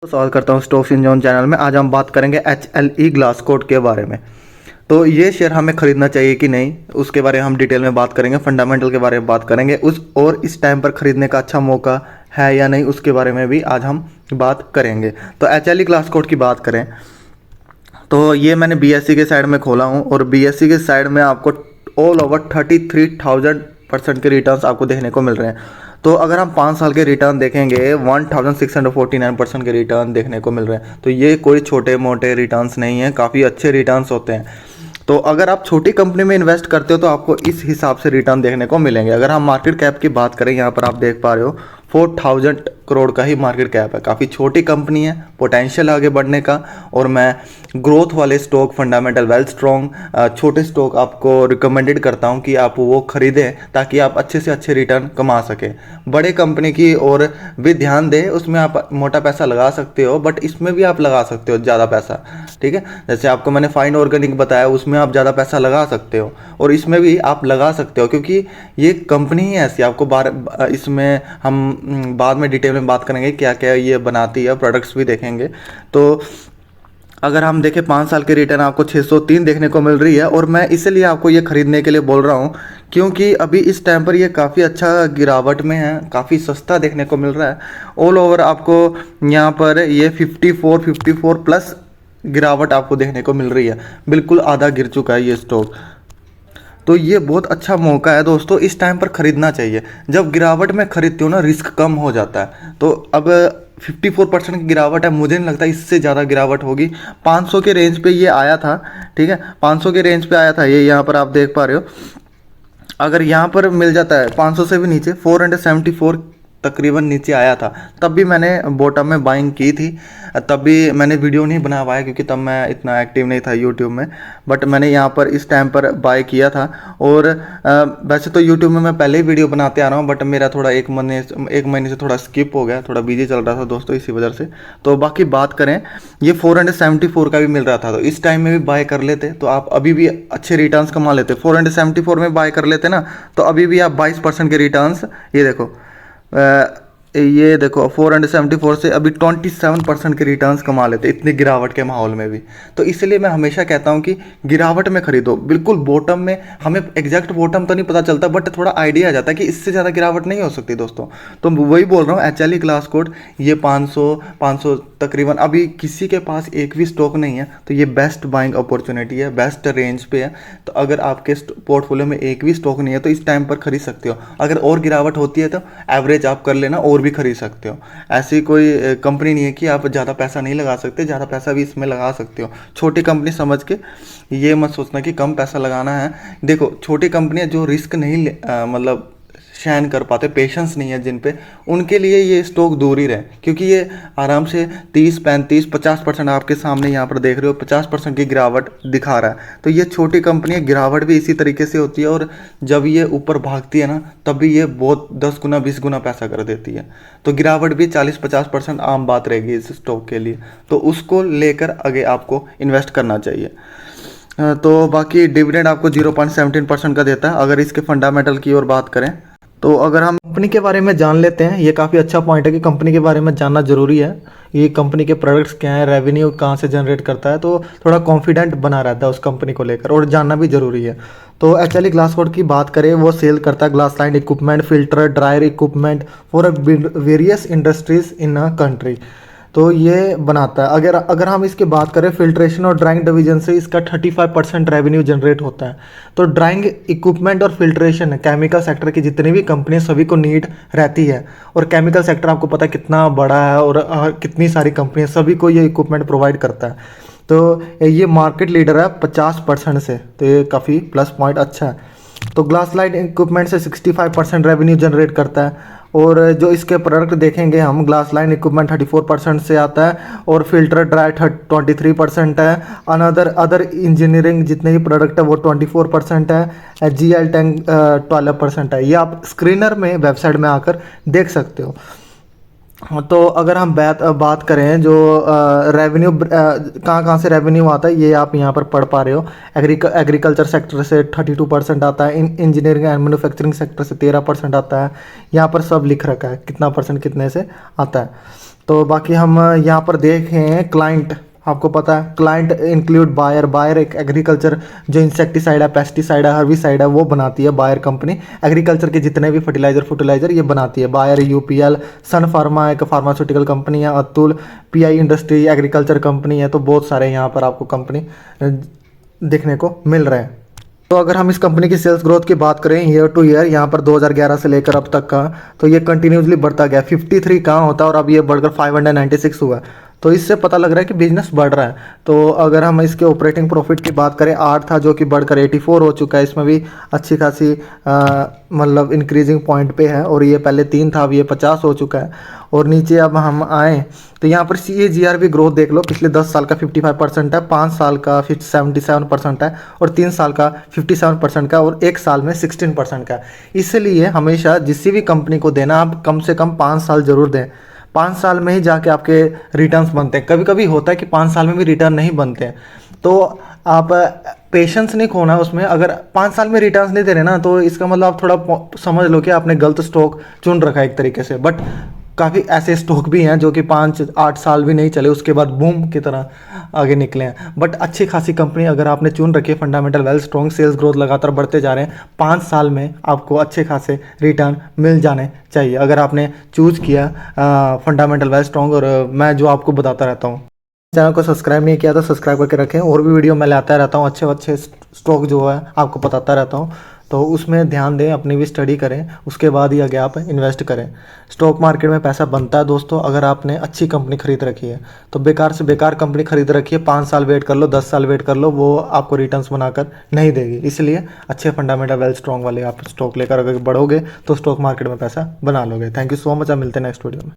स्वागत करता हूँ स्टॉक्स इन जोन चैनल में। आज हम बात करेंगे HLE ग्लास कोड के बारे में। तो ये शेयर हमें खरीदना चाहिए कि नहीं, उसके बारे में हम डिटेल में बात करेंगे। फंडामेंटल के बारे में बात करेंगे और इस टाइम पर खरीदने का अच्छा मौका है या नहीं, उसके बारे में भी आज हम बात करेंगे। तो HLE ग्लास कोड की बात करें तो ये मैंने BSE के साइड में खोला हूँ और BSE के साइड में आपको ऑल ओवर 33,000% के रिटर्न्स आपको देखने को मिल रहे हैं। तो अगर हम 5 साल के रिटर्न देखेंगे 1649% के रिटर्न देखने को मिल रहे हैं। तो ये कोई छोटे मोटे रिटर्न्स नहीं है, काफ़ी अच्छे रिटर्न्स होते हैं। तो अगर आप छोटी कंपनी में इन्वेस्ट करते हो तो आपको इस हिसाब से रिटर्न देखने को मिलेंगे। अगर हम मार्केट कैप की बात करें, यहाँ पर आप देख पा रहे हो 4000 करोड़ का ही मार्केट कैप है। काफ़ी छोटी कंपनी है, पोटेंशियल आगे बढ़ने का। और मैं ग्रोथ वाले स्टॉक, फंडामेंटल वेल स्ट्रॉन्ग छोटे स्टॉक आपको रिकमेंडेड करता हूं कि आप वो खरीदें ताकि आप अच्छे से अच्छे रिटर्न कमा सकें। बड़े कंपनी की और भी ध्यान दें, उसमें आप मोटा पैसा लगा सकते हो, बट इसमें भी आप लगा सकते हो ज़्यादा पैसा। ठीक है, जैसे आपको मैंने फाइन ऑर्गेनिक बताया, उसमें आप ज़्यादा पैसा लगा सकते हो और इसमें भी आप लगा सकते हो, क्योंकि ये कंपनी ही ऐसी। आपको इसमें हम बाद में डिटेल में बात करेंगे क्या क्या ये बनाती है, प्रोडक्ट्स भी देखेंगे। तो अगर हम देखें 5 साल के रिटर्न आपको 603 देखने को मिल रही है। और मैं इसलिए आपको ये खरीदने के लिए बोल रहा हूँ क्योंकि अभी इस टाइम पर ये काफ़ी अच्छा गिरावट में है, काफ़ी सस्ता देखने को मिल रहा है। ऑल ओवर आपको यहाँ पर ये 54 प्लस गिरावट आपको देखने को मिल रही है। बिल्कुल आधा गिर चुका है ये स्टॉक। तो ये बहुत अच्छा मौका है दोस्तों, इस टाइम पर खरीदना चाहिए। जब गिरावट में खरीदते हो ना, रिस्क कम हो जाता है। तो अब 54% की गिरावट है, मुझे नहीं लगता इससे ज़्यादा गिरावट होगी। 500 के रेंज पे ये आया था। ठीक है, 500 के रेंज पे आया था ये, यहाँ पर आप देख पा रहे हो। अगर यहाँ पर मिल जाता है 500 से भी नीचे, 474 तकरीबन नीचे आया था, तब भी मैंने बॉटम में बाइंग की थी। तब भी मैंने वीडियो नहीं बना पाया क्योंकि तब मैं इतना एक्टिव नहीं था यूट्यूब में, बट मैंने यहाँ पर इस टाइम पर बाय किया था। और वैसे तो यूट्यूब में मैं पहले ही वीडियो बनाते आ रहा हूँ, बट मेरा थोड़ा एक महीने से थोड़ा स्किप हो गया, थोड़ा बिजी चल रहा था दोस्तों, इसी वजह से। तो बाकी बात करें, ये 474 का भी मिल रहा था, तो इस टाइम में भी बाय कर लेते तो आप अभी भी अच्छे रिटर्न्स कमा लेते। 474 में बाय कर लेते ना, तो अभी भी आप 22% के रिटर्न्स, ये देखो 474 से अभी 27% के रिटर्न्स कमा लेते इतनी गिरावट के माहौल में भी। तो इसलिए मैं हमेशा कहता हूँ कि गिरावट में खरीदो। बिल्कुल बॉटम में, हमें एग्जैक्ट बॉटम तो नहीं पता चलता, बट थोड़ा आइडिया आ जाता है कि इससे ज़्यादा गिरावट नहीं हो सकती दोस्तों। तो वही बोल रहा हूँ, HLE ग्लास कोड ये 500 तकरीबन, अभी किसी के पास एक भी स्टॉक नहीं है, तो ये बेस्ट बाइंग अपॉर्चुनिटी है, बेस्ट रेंज पे है। तो अगर आपके पोर्टफोलियो में एक भी स्टॉक नहीं है तो इस टाइम पर खरीद सकते हो। अगर और गिरावट होती है तो एवरेज आप कर लेना और भी खरीद सकते हो। ऐसी कोई कंपनी नहीं है कि आप ज़्यादा पैसा नहीं लगा सकते, ज़्यादा पैसा भी इसमें लगा सकते हो। छोटी कंपनी समझ के ये मत सोचना कि कम पैसा लगाना है। देखो, छोटी कंपनियां जो रिस्क नहीं मतलब शैन कर पाते, पेशेंस नहीं है जिन पे, उनके लिए ये स्टॉक दूर ही रहे, क्योंकि ये आराम से 30, 35, 50% आपके सामने यहाँ पर देख रहे हो, 50% की गिरावट दिखा रहा है। तो ये छोटी कंपनियाँ, गिरावट भी इसी तरीके से होती है, और जब ये ऊपर भागती है ना, तब भी ये बहुत 10 गुना 20 गुना पैसा कर देती है। तो गिरावट भी 40-50% आम बात रहेगी इस स्टॉक के लिए। तो उसको लेकर आगे आपको इन्वेस्ट करना चाहिए। तो बाकी डिविडेंड आपको 0.17% का देता है। अगर इसके फंडामेंटल की ओर बात करें तो अगर हम कंपनी के बारे में जान लेते हैं, ये काफ़ी अच्छा पॉइंट है कि कंपनी के बारे में जानना ज़रूरी है। ये कंपनी के प्रोडक्ट्स क्या हैं, रेवेन्यू कहाँ से जनरेट करता है, तो थोड़ा कॉन्फिडेंट बना रहता है उस कंपनी को लेकर, और जानना भी ज़रूरी है। तो HLE ग्लास कोड की बात करें, वो सेल करता है glass line equipment, filter, dryer equipment for various industries in a country. तो ये बनाता है। अगर हम इसकी बात करें, फिल्ट्रेशन और ड्राइंग डिवीजन से इसका 35% रेवेन्यू जनरेट होता है। तो ड्राइंग इक्विपमेंट और फिल्ट्रेशन केमिकल सेक्टर की जितनी भी कंपनी, सभी को नीड रहती है। और केमिकल सेक्टर आपको पता है कितना बड़ा है, और कितनी सारी कंपनियां, सभी को ये इक्विपमेंट प्रोवाइड करता है। तो ये मार्केट लीडर है 50% से, तो ये काफ़ी प्लस पॉइंट अच्छा है। तो ग्लास लाइन इक्विपमेंट से 65% रेवेन्यू जनरेट करता है। और जो इसके प्रोडक्ट देखेंगे हम, ग्लास लाइन इक्विपमेंट 34% से आता है, और फिल्टर ड्राई 23% है। अदर इंजीनियरिंग जितने भी प्रोडक्ट है वो 24% है। GL टैंक 12% है। ये आप स्क्रीनर में वेबसाइट में आकर देख सकते हो। तो अगर हम बात करें जो रेवेन्यू कहाँ से रेवेन्यू आता है, ये आप यहाँ पर पढ़ पा रहे हो। एग्रीकल्चर सेक्टर से 32% आता है, इंजीनियरिंग एंड मैन्युफैक्चरिंग सेक्टर से 13% आता है। यहाँ पर सब लिख रखा है कितना परसेंट कितने से आता है। तो बाकी हम यहाँ पर देखें क्लाइंट, आपको पता है क्लाइंट इंक्लूड बायर। बायर एक एग्रीकल्चर जो इंसेक्टिसाइड है, पेस्टिसाइड है, हर्बिसाइड है, वो बनाती है बायर कंपनी। एग्रीकल्चर के जितने भी फर्टिलाइजर ये बनाती है बायर। यूपीएल, सन फार्मा एक फार्मास्यूटिकल कंपनी है, Atul, pi industry agriculture company है। तो बहुत सारे यहाँ पर आपको कंपनी देखने को मिल रहे हैं। तो अगर हम इस कंपनी की सेल्स ग्रोथ की बात करें ईयर टू ईयर, यहाँ पर 2011 से लेकर अब तक का, तो ये कंटिन्यूसली बढ़ता गया। 53 कहाँ होता है और अब ये बढ़कर 596 हुआ। तो इससे पता लग रहा है कि बिजनेस बढ़ रहा है। तो अगर हम इसके ऑपरेटिंग प्रॉफिट की बात करें, 8 था जो कि बढ़कर 84 हो चुका है। इसमें भी अच्छी खासी मतलब इंक्रीजिंग पॉइंट पे है। और ये पहले 3 था, अब ये 50 हो चुका है। और नीचे अब हम आए तो यहाँ पर CAGR भी ग्रोथ देख लो। पिछले 10 साल का 55% है, 5 साल का 77% है, और 3 साल का 57% का, और 1 साल में 16% का। इसलिए हमेशा किसी भी कंपनी को देना, आप कम से कम 5 साल जरूर दें। 5 साल में ही जाके आपके रिटर्न्स बनते हैं। कभी कभी होता है कि 5 साल में भी रिटर्न नहीं बनते हैं, तो आप पेशेंस नहीं खोना उसमें। अगर 5 साल में रिटर्न्स नहीं दे रहे ना, तो इसका मतलब आप थोड़ा समझ लो कि आपने गलत स्टॉक चुन रखा है एक तरीके से। बट काफ़ी ऐसे स्टॉक भी हैं जो कि 5-8 साल भी नहीं चले, उसके बाद बूम की तरह आगे निकले हैं। बट अच्छी खासी कंपनी अगर आपने चुन रखी है, fundamental well strong, sales growth लगातार बढ़ते जा रहे हैं, 5 साल में आपको अच्छे खासे रिटर्न मिल जाने चाहिए अगर आपने चूज़ किया फंडामेंटल वेल स्ट्रॉन्ग। और मैं जो आपको बताता रहता हूँ, चैनल को सब्सक्राइब नहीं किया तो सब्सक्राइब करके रखें। और भी वीडियो मैं लाता रहता हूँ, अच्छे अच्छे स्टॉक जो है आपको बताता रहता हूँ। तो उसमें ध्यान दें, अपनी भी स्टडी करें, उसके बाद ही आगे आप इन्वेस्ट करें। स्टॉक मार्केट में पैसा बनता है दोस्तों, अगर आपने अच्छी कंपनी खरीद रखी है। तो बेकार से बेकार कंपनी खरीद रखी है, 5 साल वेट कर लो, 10 साल वेट कर लो, वो आपको रिटर्न्स बनाकर नहीं देगी। इसलिए अच्छे फंडामेंटल वेल स्ट्रॉन्ग वाले आप स्टॉक लेकर अगर बढ़ोगे तो स्टॉक मार्केट में पैसा बना लोगे। थैंक यू सो मच, आप मिलते हैं नेक्स्ट वीडियो में।